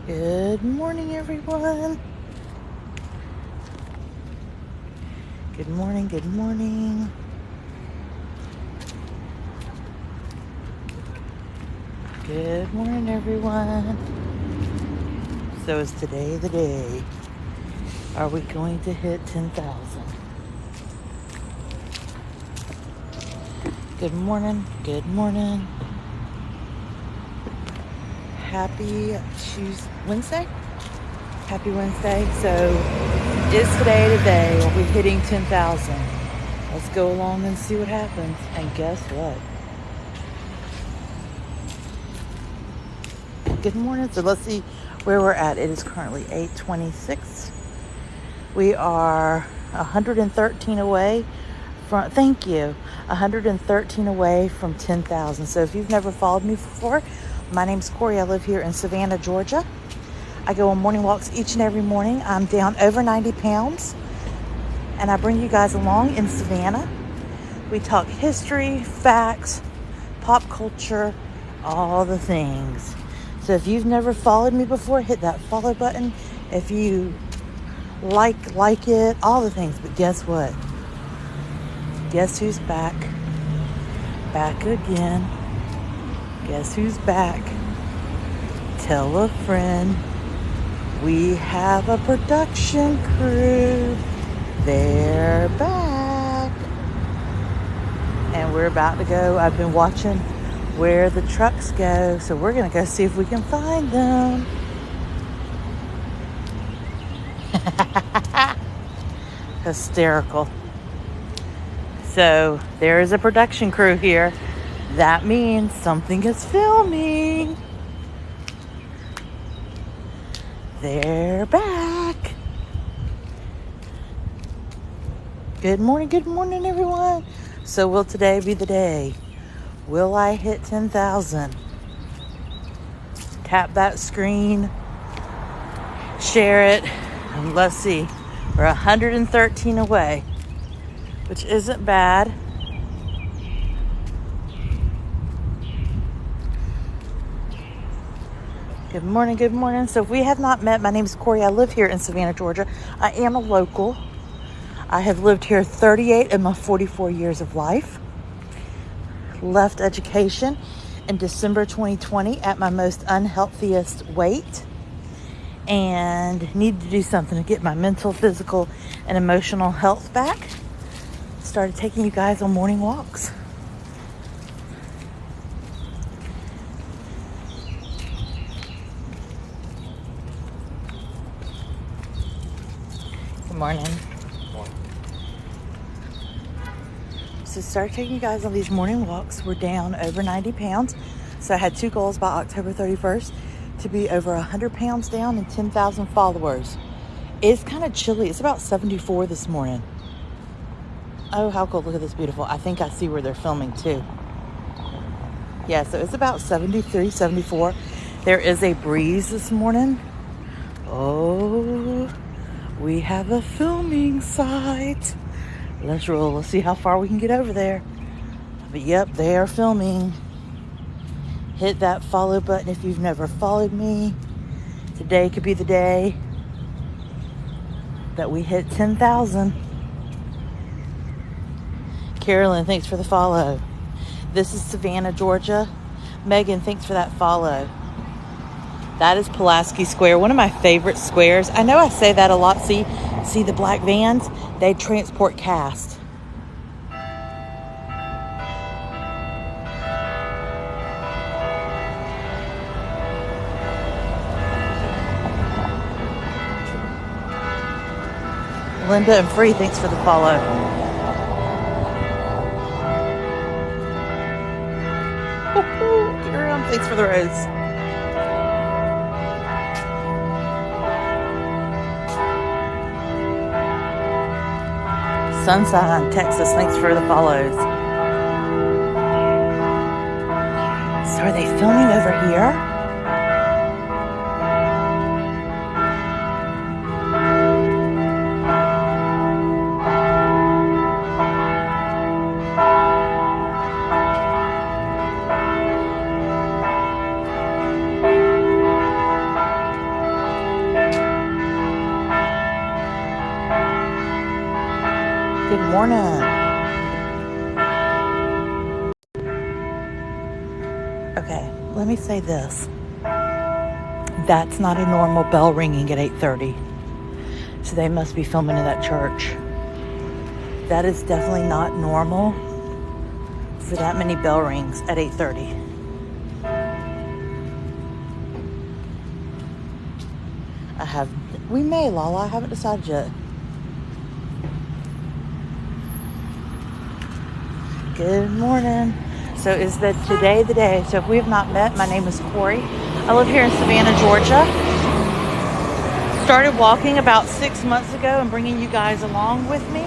Good morning, everyone. Good morning, good morning. Good morning, everyone. So is today the day? Are we going to hit 10,000? Good morning, good morning. Happy Wednesday? Happy Wednesday. So is today the day? Are we hitting 10,000? Let's go along and see what happens. And guess what? Good morning. So let's see where we're at. It is currently 8:26. We are 113 away from, thank you, 113 away from 10,000. So if you've never followed me before, my name's Corey. I live here in Savannah, Georgia. I go on morning walks each and every morning. I'm down over 90 pounds, and I bring you guys along in Savannah. We talk history, facts, pop culture, all the things. So if you've never followed me before, hit that follow button. If you like it, all the things. But guess what? Guess who's back? Back again. Guess who's back? Tell a friend. We have a production crew. They're back. And we're about to go. I've been watching where the trucks go, so we're gonna go see if we can find them. Hysterical. So there is a production crew here. That means something is filming. They're back. Good morning, everyone. So will today be the day? Will I hit 10,000? Tap that screen, share it, and let's see. We're 113 away, which isn't bad. Good morning. So if we have not met, my name is Corey. I live here in Savannah, Georgia. I am a local. I have lived here 38 of my 44 years of life. Left education in December 2020 at my most unhealthiest weight, and needed to do something to get my mental, physical, and emotional health back. Started taking you guys on morning walks. Good morning. So started taking you guys on these morning walks. We're down over 90 pounds. So I had two goals by October 31st to be over 100 pounds down and 10,000 followers. It's kind of chilly. It's about 74 this morning. Oh, how cool. Look at this beautiful. I think I see where they're filming too. Yeah, so it's about 73, 74. There is a breeze this morning. Oh, we have a filming site. Let's roll. Let's see how far we can get over there. But yep, they are filming. Hit that follow button if you've never followed me. Today could be the day that we hit 10,000. Carolyn, thanks for the follow. This is Savannah, Georgia. Megan, thanks for that follow. That is Pulaski Square, one of my favorite squares. I know I say that a lot. See the black vans? They transport cast. Linda and Free, thanks for the follow. Girl, thanks for the rose. Sunshine, Texas, thanks for the follows. So are they filming over here? morning. Okay, let me say this. That's not a normal bell ringing at 8:30. So they must be filming in that church. That is definitely not normal for that many bell rings at 8:30. We may, Lala, I haven't decided yet. Good morning. So is that today the day? So if we have not met, my name is Corey. I live here in Savannah, Georgia. Started walking about 6 months ago and bringing you guys along with me.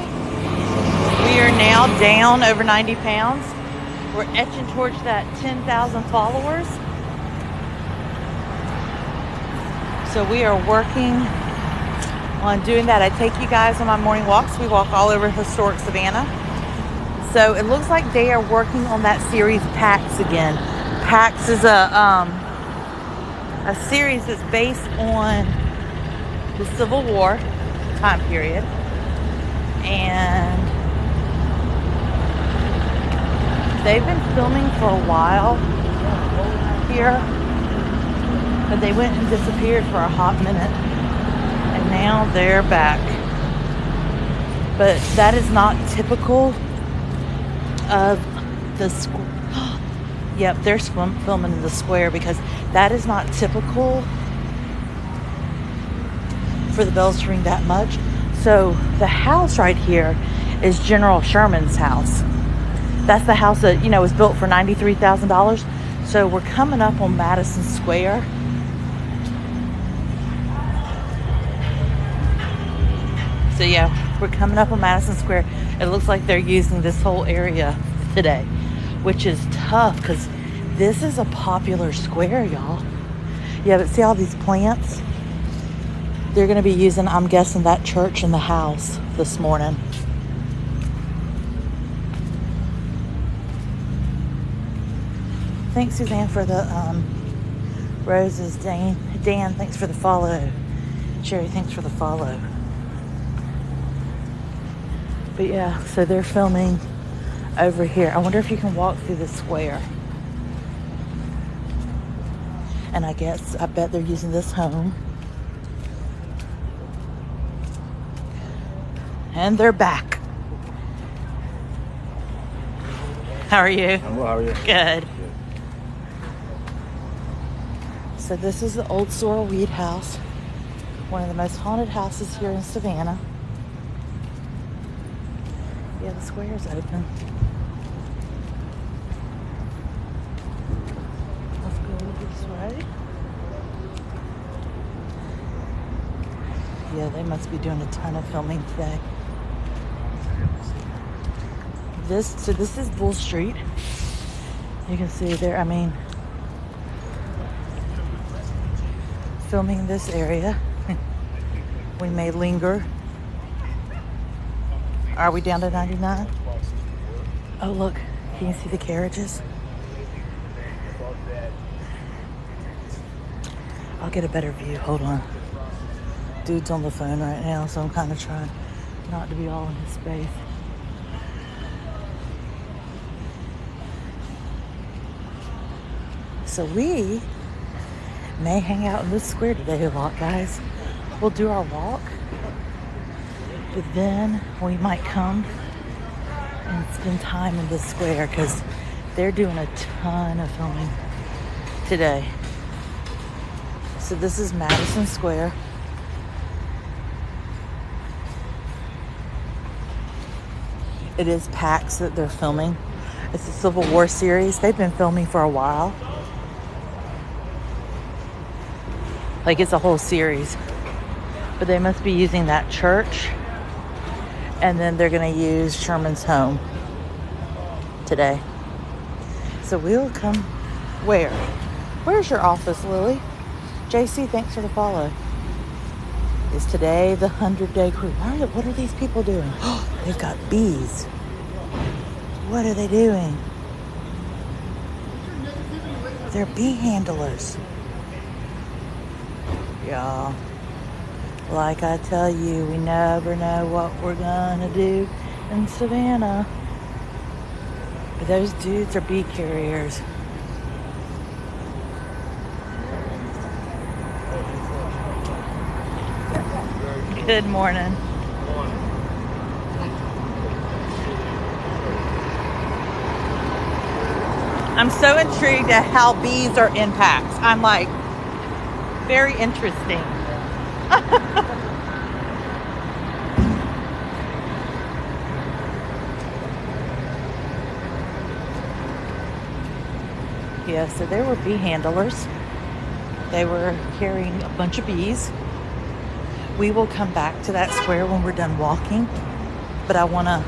We are now down over 90 pounds. We're etching towards that 10,000 followers. So we are working on doing that. I take you guys on my morning walks. We walk all over historic Savannah. So it looks like they are working on that series PAX again. PAX is a series that's based on the Civil War time period. And they've been filming for a while here, but they went and disappeared for a hot minute, and now they're back. But that is not typical of the school. Yep, they're filming in the square because that is not typical for the bells to ring that much. So the house right here is General Sherman's house. That's the house that, was built for $93,000. So we're coming up on Madison Square. So yeah, we're coming up on Madison Square. It looks like they're using this whole area today, which is tough because this is a popular square, y'all. Yeah, but see all these plants? They're going to be using, I'm guessing, that church and the house this morning. Thanks, Suzanne, for the roses. Dan, thanks for the follow. Sherry, thanks for the follow. But yeah, so they're filming over here. I wonder if you can walk through the square. And I bet they're using this home. And they're back. How are you? I'm well, how are you? Good. So this is the old Sorrel Weed House. One of the most haunted houses here in Savannah. Yeah, the square is open. Let's go this way. Yeah, they must be doing a ton of filming today. This is Bull Street. You can see there, filming this area. We may linger. Are we down to 99? Oh, look. Can you see the carriages? I'll get a better view. Hold on. Dude's on the phone right now, so I'm kind of trying not to be all in his space. So we may hang out in this square today a lot, guys. We'll do our walk, but then we might come and spend time in this square because they're doing a ton of filming today. So this is Madison Square. It is PAX that they're filming. It's a Civil War series. They've been filming for a while. Like, it's a whole series. But they must be using that church. And then they're going to use Sherman's home today. So we'll come where? Where's your office, Lily? JC, thanks for the follow. Is today the 100-day cruise? What are these people doing? They've got bees. What are they doing? They're bee handlers. Y'all, like I tell you, we never know what we're gonna do in Savannah. But those dudes are bee carriers. Good morning. I'm so intrigued at how bees are in packs. I'm like, very interesting. Yeah, so there were bee handlers. They were carrying a bunch of bees. We will come back to that square when we're done walking, but I want to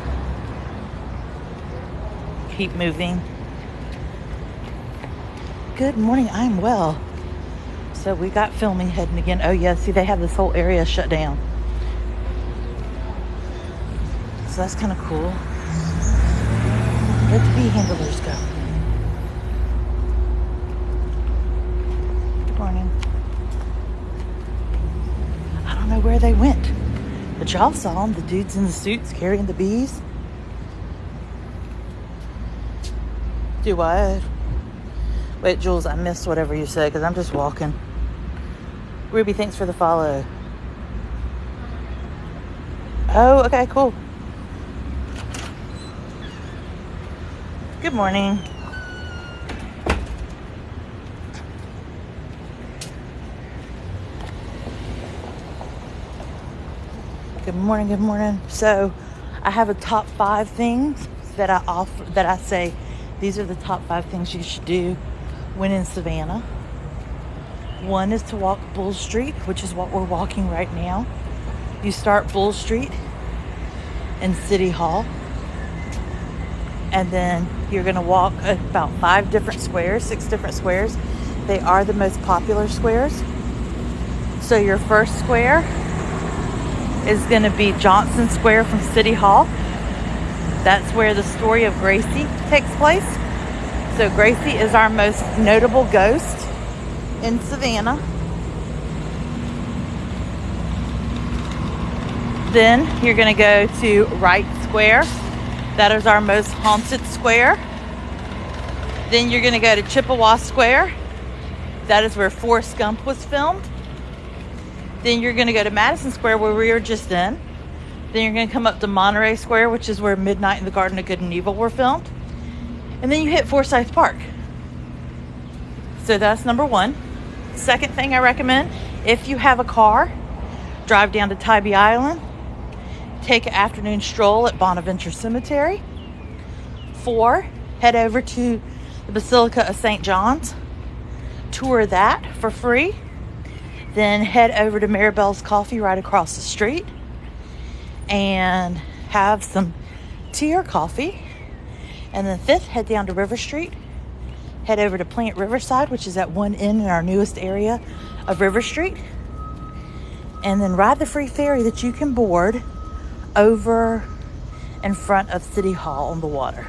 keep moving. Good morning, I'm well. So we got filming heading again. Oh yeah, see they have this whole area shut down. So that's kind of cool. Let the bee handlers go. Good morning. I don't know where they went, but y'all saw them, the dudes in the suits carrying the bees. Do what? Wait, Jules, I missed whatever you said because I'm just walking. Ruby, thanks for the follow. Oh, okay, cool. Good morning. Good morning, good morning. So I have a top 5 things that I offer, that I say these are the top 5 things you should do when in Savannah. One is to walk Bull Street, which is what we're walking right now. You start Bull Street in City Hall, and then you're going to walk about 5 different squares, 6 different squares. They are the most popular squares. So your first square is going to be Johnson Square from City Hall. That's where the story of Gracie takes place. So Gracie is our most notable ghost in Savannah. Then you're going to go to Wright Square. That is our most haunted square. Then you're going to go to Chippewa Square. That is where Forrest Gump was filmed. Then you're going to go to Madison Square, where we were just in. Then you're going to come up to Monterey Square, which is where Midnight in the Garden of Good and Evil were filmed. And then you hit Forsyth Park. So that's number 1. Second thing I recommend, if you have a car, drive down to Tybee Island. Take an afternoon stroll at Bonaventure Cemetery. 4, head over to the Basilica of St. John's. Tour that for free. Then head over to Maribel's Coffee right across the street and have some tea or coffee. And then 5th, head down to River Street. Head over to Plant Riverside, which is at one end in our newest area of River Street. And then ride the free ferry that you can board over in front of City Hall on the water.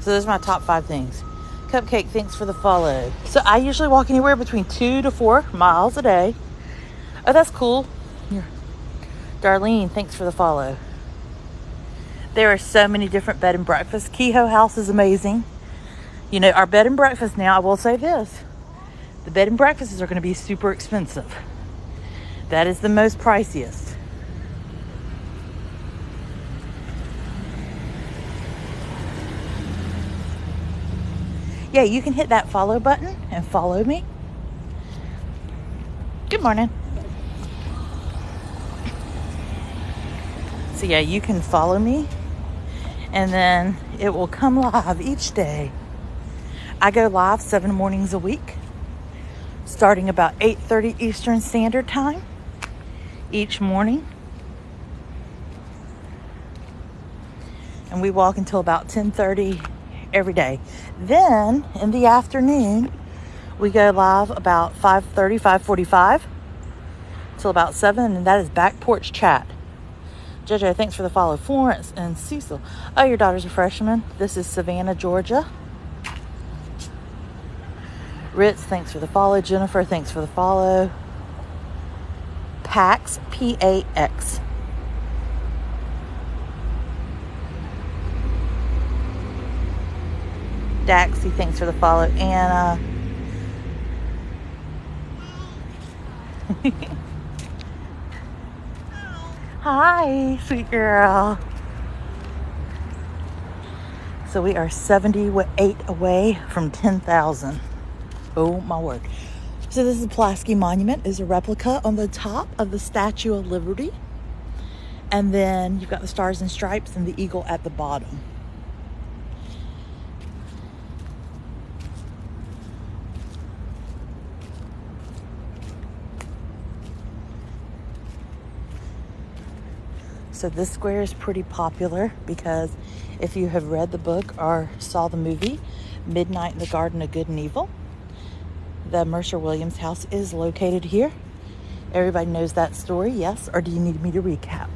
So those are my top 5 things. Cupcake, thanks for the follow. So I usually walk anywhere between 2 to 4 miles a day. Oh, that's cool. Here. Darlene, thanks for the follow. There are so many different bed and breakfasts. Kehoe House is amazing. You know, our bed and breakfast now, I will say this. The bed and breakfasts are going to be super expensive. That is the most priciest. Yeah, you can hit that follow button and follow me. Good morning. So yeah, you can follow me and then it will come live each day. I go live 7 mornings a week, starting about 8:30 Eastern Standard Time each morning. And we walk until about 10:30 every day. Then in the afternoon, we go live about 5:30, 5:45 till about 7, and that is Back Porch Chat. JoJo, thanks for the follow. Florence and Cecil. Oh, your daughter's a freshman. This is Savannah, Georgia. Ritz, thanks for the follow. Jennifer, thanks for the follow. Pax, P-A-X. Daxie, thanks for the follow. Anna. Hi, sweet girl. So we are 78 away from 10,000. Oh my word. So this is Pulaski Monument. Is a replica on the top of the Statue of Liberty. And then you've got the Stars and Stripes and the eagle at the bottom. So this square is pretty popular because if you have read the book or saw the movie, Midnight in the Garden of Good and Evil, the Mercer Williams house is located here. Everybody knows that story, yes? Or do you need me to recap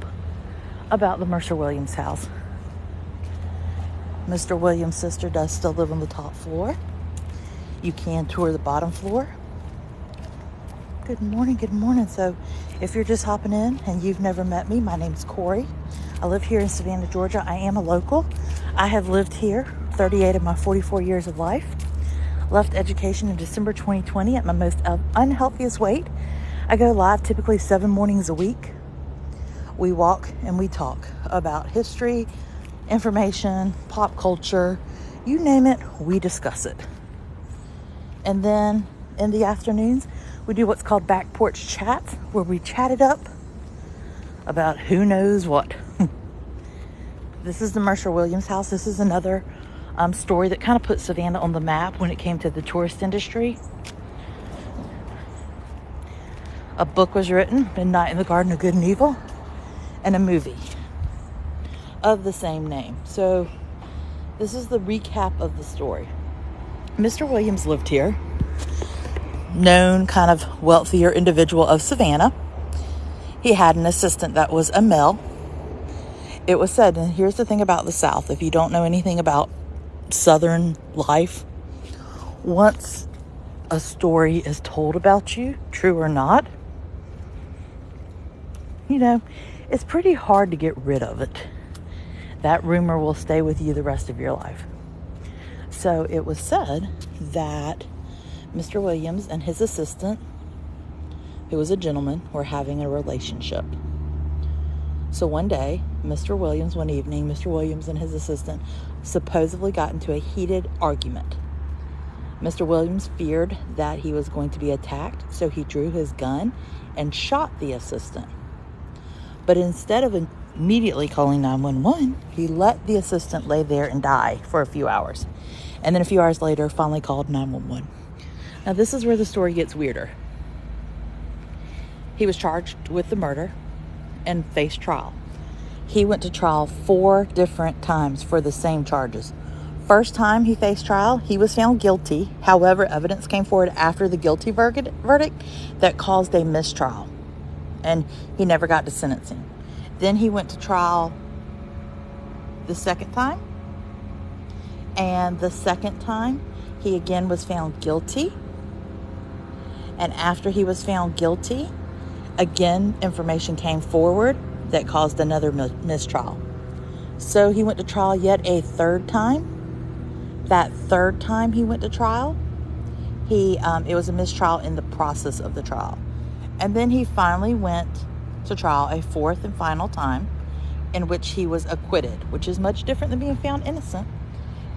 about the Mercer Williams house? Mr. Williams' sister does still live on the top floor. You can tour the bottom floor. Good morning, good morning. So if you're just hopping in and you've never met me, my name's Corey. I live here in Savannah, Georgia. I am a local. I have lived here 38 of my 44 years of life. Left education in December 2020 at my most unhealthiest weight. I go live typically 7 mornings a week. We walk and we talk about history, information, pop culture, you name it, we discuss it. And then in the afternoons, we do what's called back porch chats, where we chat it up about who knows what. This is the Mercer Williams house. This is another story that kind of put Savannah on the map when it came to the tourist industry. A book was written, Midnight in the Garden of Good and Evil, and a movie of the same name. So this is the recap of the story. Mr. Williams lived here. Known kind of wealthier individual of Savannah. He had an assistant that was a male. It was said, and here's the thing about the South, if you don't know anything about Southern life, once a story is told about you, true or not, you know, it's pretty hard to get rid of it. That rumor will stay with you the rest of your life. So it was said that Mr. Williams and his assistant, who was a gentleman, were having a relationship. So one day, one evening, Mr. Williams and his assistant supposedly got into a heated argument. Mr. Williams feared that he was going to be attacked, so he drew his gun and shot the assistant. But instead of immediately calling 911, he let the assistant lay there and die for a few hours. And then a few hours later, finally called 911. Now, this is where the story gets weirder. He was charged with the murder and faced trial. He went to trial 4 different times for the same charges. First time he faced trial, he was found guilty. However, evidence came forward after the guilty verdict that caused a mistrial, and he never got to sentencing. Then he went to trial the second time, and the second time, he again was found guilty. And after he was found guilty, again, information came forward that caused another mistrial. So he went to trial yet a third time. That third time he went to trial, it was a mistrial in the process of the trial. And then he finally went to trial a fourth and final time, in which he was acquitted, which is much different than being found innocent.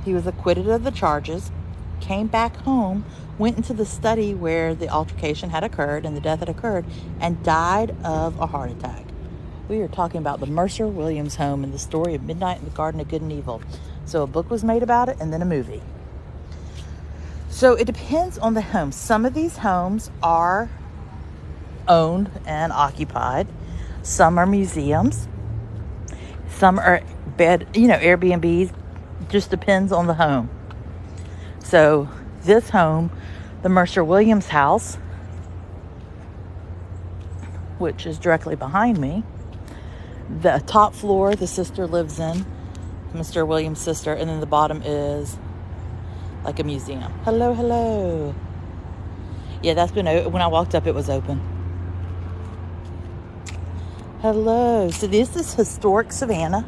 He was acquitted of the charges, came back home, went into the study where the altercation had occurred and the death had occurred, and died of a heart attack. We are talking about the Mercer Williams home and the story of Midnight in the Garden of Good and Evil. So a book was made about it and then a movie. So it depends on the home. Some of these homes are owned and occupied. Some are museums. Some are Airbnbs. Just depends on the home. So this home, the Mercer Williams house, which is directly behind me, the top floor the sister lives in, Mr. Williams' sister, and then the bottom is like a museum. Hello, hello. Yeah, that's been open. When I walked up, it was open. Hello. So this is historic Savannah.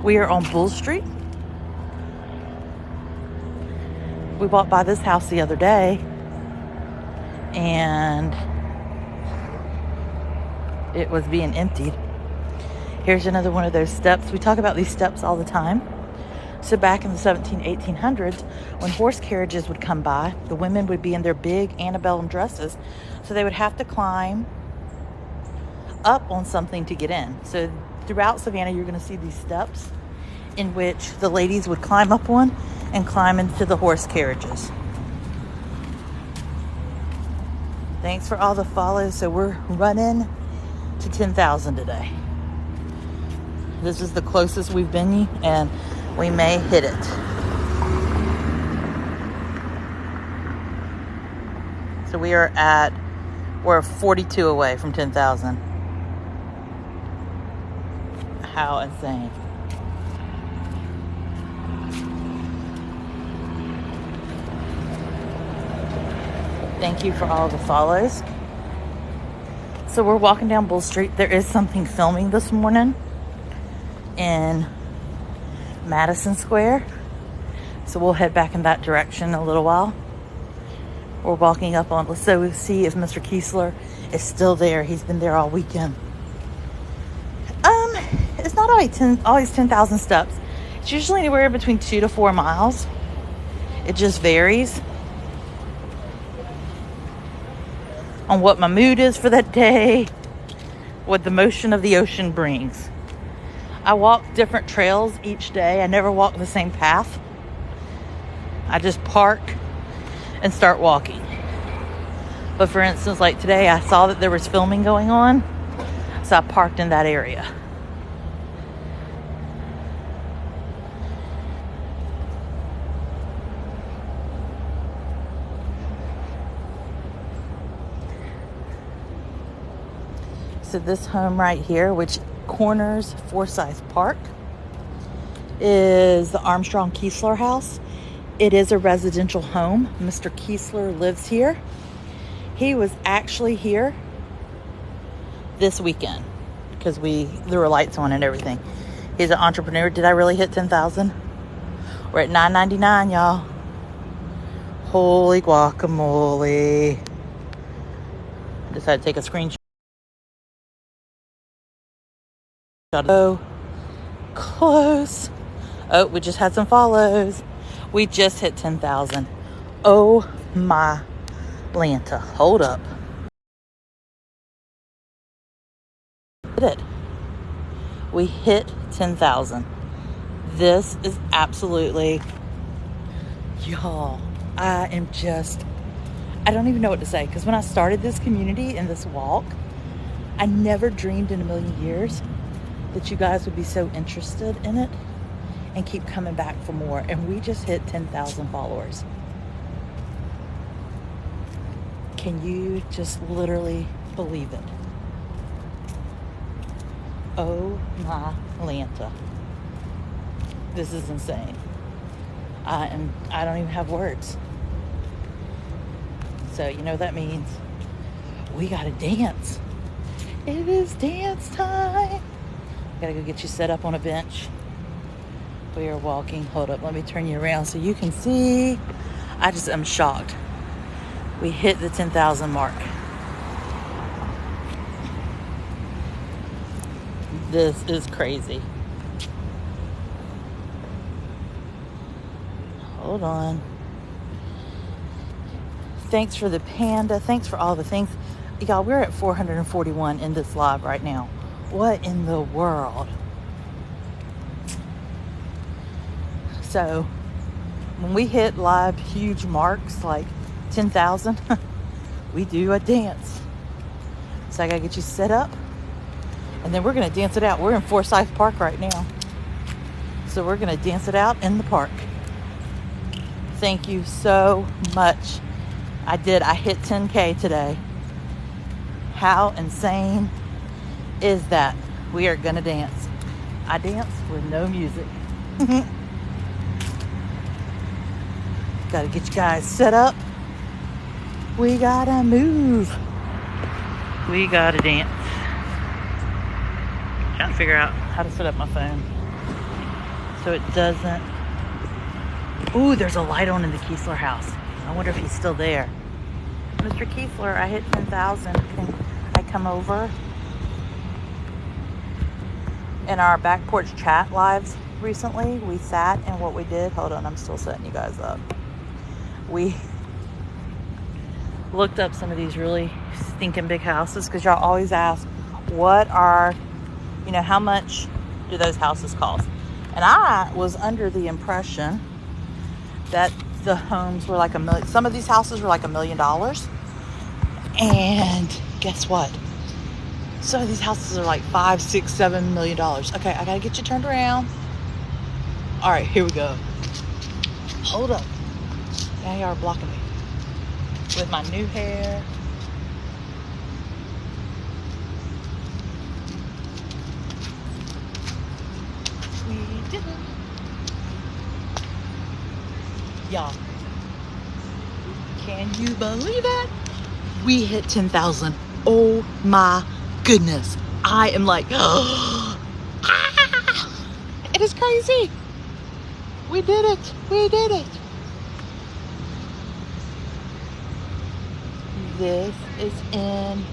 We are on Bull Street. We walked by this house the other day, and it was being emptied. Here's another one of those steps. We talk about these steps all the time. So back in the 1800s, when horse carriages would come by, the women would be in their big antebellum dresses. So they would have to climb up on something to get in. So throughout Savannah, you're going to see these steps in which the ladies would climb up on and climb into the horse carriages. Thanks for all the follows. So we're running to 10,000 today. This is the closest we've been, and we may hit it. So we're 42 away from 10,000. How insane. Thank you for all the follows. So we're walking down Bull Street. There is something filming this morning in Madison Square. So we'll head back in that direction in a little while. We're walking up on, so we'll see if Mr. Kiesler is still there. He's been there all weekend. It's not always 10,000 steps. It's usually anywhere between 2 to 4 miles. It just varies on what my mood is for that day, what the motion of the ocean brings. I walk different trails each day. I never walk the same path. I just park and start walking. But for instance, like today, I saw that there was filming going on, so I parked in that area. So this home right here, which corners Forsyth Park, is the Armstrong Kiesler house. It is a residential home. Mr. Kiesler lives here. He was actually here this weekend because there were lights on and everything. He's an entrepreneur. Did I really hit 10,000? We're at 999, y'all. Holy guacamole. I decided to take a screenshot. Oh, close. Oh, we just had some follows. We just hit 10,000. Oh my Lanta. Hold up. We hit 10,000. This is absolutely, y'all, I don't even know what to say, because when I started this community and this walk, I never dreamed in a million years that you guys would be so interested in it and keep coming back for more. And we just hit 10,000 followers. Can you just literally believe it? Oh my Lanta. This is insane. I don't even have words. So you know what that means? We gotta dance. It is dance time. Gotta go get you set up on a bench. We are walking. Hold up, let me turn you around so you can see. I just am shocked. We hit the 10,000 mark. This is crazy. Hold on. Thanks for the panda. Thanks for all the things. Y'all, we're at 441 in this live right now. What in the world? So, when we hit live huge marks like 10,000, we do a dance. So I gotta get you set up, and then we're gonna dance it out. We're in Forsyth Park right now. So we're gonna dance it out in the park. Thank you so much. I hit 10K today. How insane is that? We are gonna dance. I dance with no music. Gotta get you guys set up. We gotta move. We gotta dance. Trying to figure out how to set up my phone so it doesn't Ooh, there's a light on in the Kiesler house. I wonder if he's still there. Mr. Kiesler, I hit 10,000. Can I come over? In our back porch chat lives recently, we sat and what we did, hold on, I'm still setting you guys up. We looked up some of these really stinking big houses because y'all always ask, what are, how much do those houses cost? And I was under the impression that the homes were like $1 million. Some of these houses were like $1 million. And guess what? Some of these houses are like $5, $6, $7 million. Okay, I gotta get you turned around. All right, here we go. Hold up. Now y'all are blocking me with my new hair. We did it. Y'all, can you believe it? We hit 10,000. Oh my goodness. I am like, it is crazy. We did it. We did it. This is insane.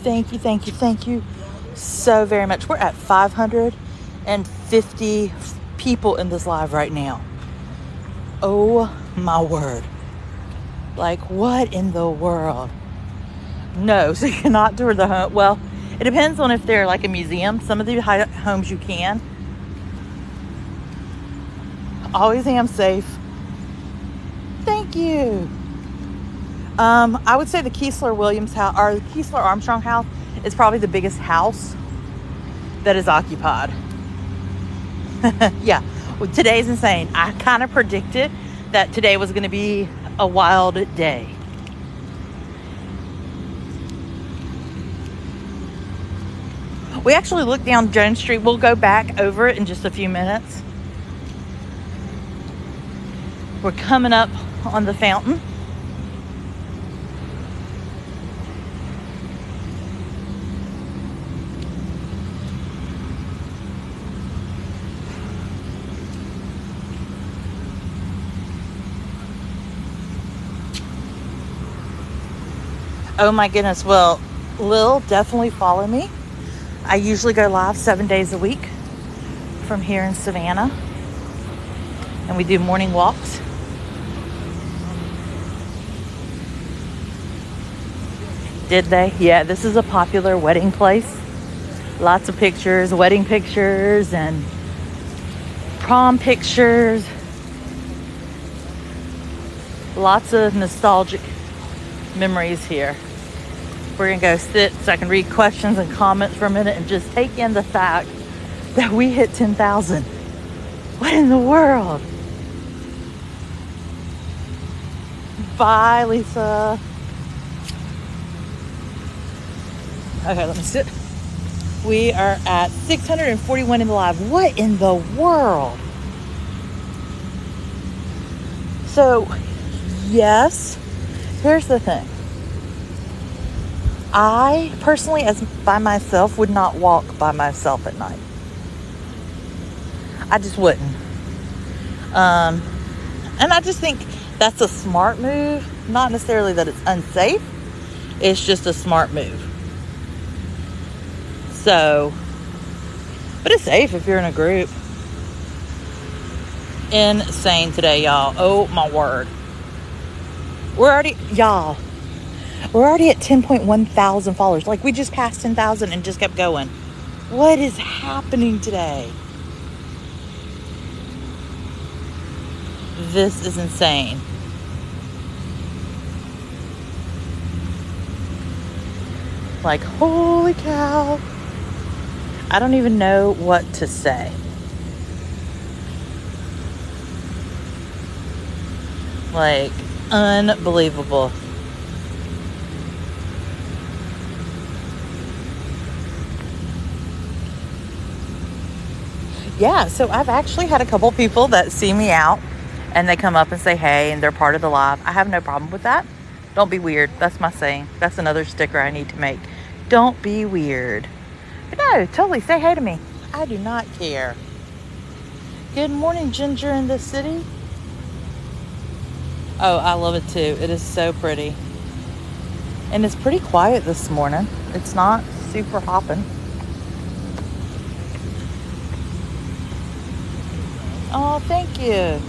Thank you, thank you, thank you so very much. We're at 550 people in this live right now. Oh my word. Like, what in the world? No, so you cannot tour the home. Well, it depends on if they're like a museum. Some of the homes you can. Always am safe. Thank you. I would say the Kiesler Williams house, or the Kiesler Armstrong house, is probably the biggest house that is occupied. Yeah, well, today's insane. I kind of predicted that today was going to be a wild day. We actually looked down Jones Street. We'll go back over it in just a few minutes. We're coming up on the fountain. Oh my goodness. Well, Lil, definitely follow me. I usually go live 7 days a week from here in Savannah. And we do morning walks. Did they? Yeah, this is a popular wedding place. Lots of pictures, wedding pictures and prom pictures. Lots of nostalgic memories here. We're gonna go sit so I can read questions and comments for a minute and just take in the fact that we hit 10,000. What in the world? Bye, Lisa. Okay, let me sit. We are at 641 in the live. What in the world? So, yes, here's the thing. I personally, as by myself, would not walk by myself at night. I just wouldn't. And I just think that's a smart move. Not necessarily that it's unsafe. It's just a smart move. So, but it's safe if you're in a group. Insane today, y'all. Oh my word. We're already at 10.1 thousand followers. Like, we just passed 10,000 and just kept going. What is happening today? This is insane. Like, holy cow. I don't even know what to say. Like, unbelievable. Yeah, so I've actually had a couple people that see me out and they come up and say hey, and they're part of the live. I have no problem with that. Don't be weird. That's my saying. That's another sticker I need to make. Don't be weird. But no, totally say hey to me. I do not care. Good morning, Ginger in the city. Oh, I love it too. It is so pretty. And it's pretty quiet this morning. It's not super hopping. Oh, thank you.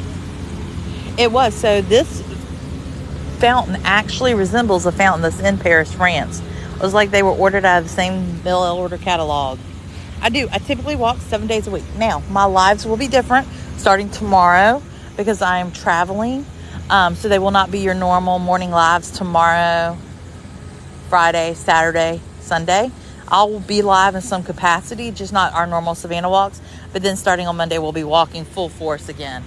It was. So this fountain actually resembles a fountain that's in Paris, France. It was like they were ordered out of the same mail order catalog. I typically walk 7 days a week. Now, my lives will be different starting tomorrow because I am traveling. So they will not be your normal morning lives tomorrow, Friday, Saturday, Sunday. I'll be live in some capacity, just not our normal Savannah walks. But then starting on Monday, we'll be walking full force again.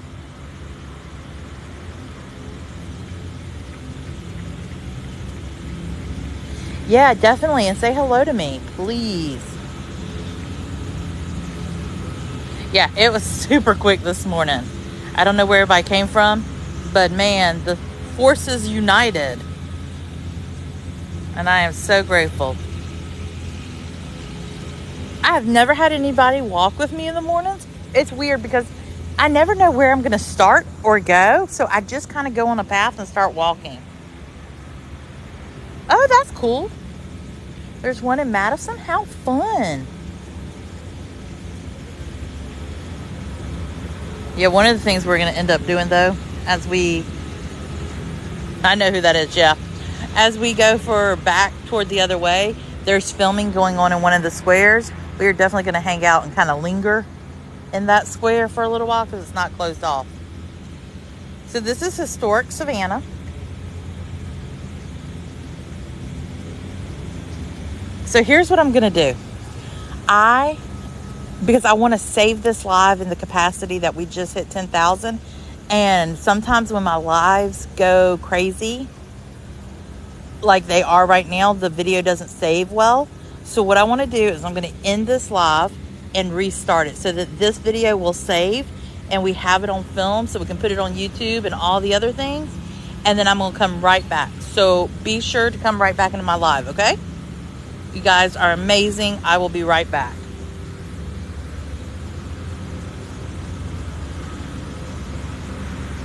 Yeah, definitely. And say hello to me, please. Yeah, it was super quick this morning. I don't know where everybody came from, but man, the forces united. And I am so grateful. I have never had anybody walk with me in the mornings. It's weird because I never know where I'm going to start or go. So I just kind of go on a path and start walking. Oh, that's cool. There's one in Madison. How fun. Yeah, one of the things we're going to end up doing, though, I know who that is, yeah. As we go back toward the other way, there's filming going on in one of the squares. We are definitely going to hang out and kind of linger in that square for a little while because it's not closed off. So this is historic Savannah. So here's what I'm going to do. Because I want to save this live in the capacity that we just hit 10,000. And sometimes when my lives go crazy, like they are right now, the video doesn't save well. So what I want to do is I'm going to end this live and restart it so that this video will save and we have it on film so we can put it on YouTube and all the other things. And then I'm going to come right back. So be sure to come right back into my live, okay? You guys are amazing. I will be right back.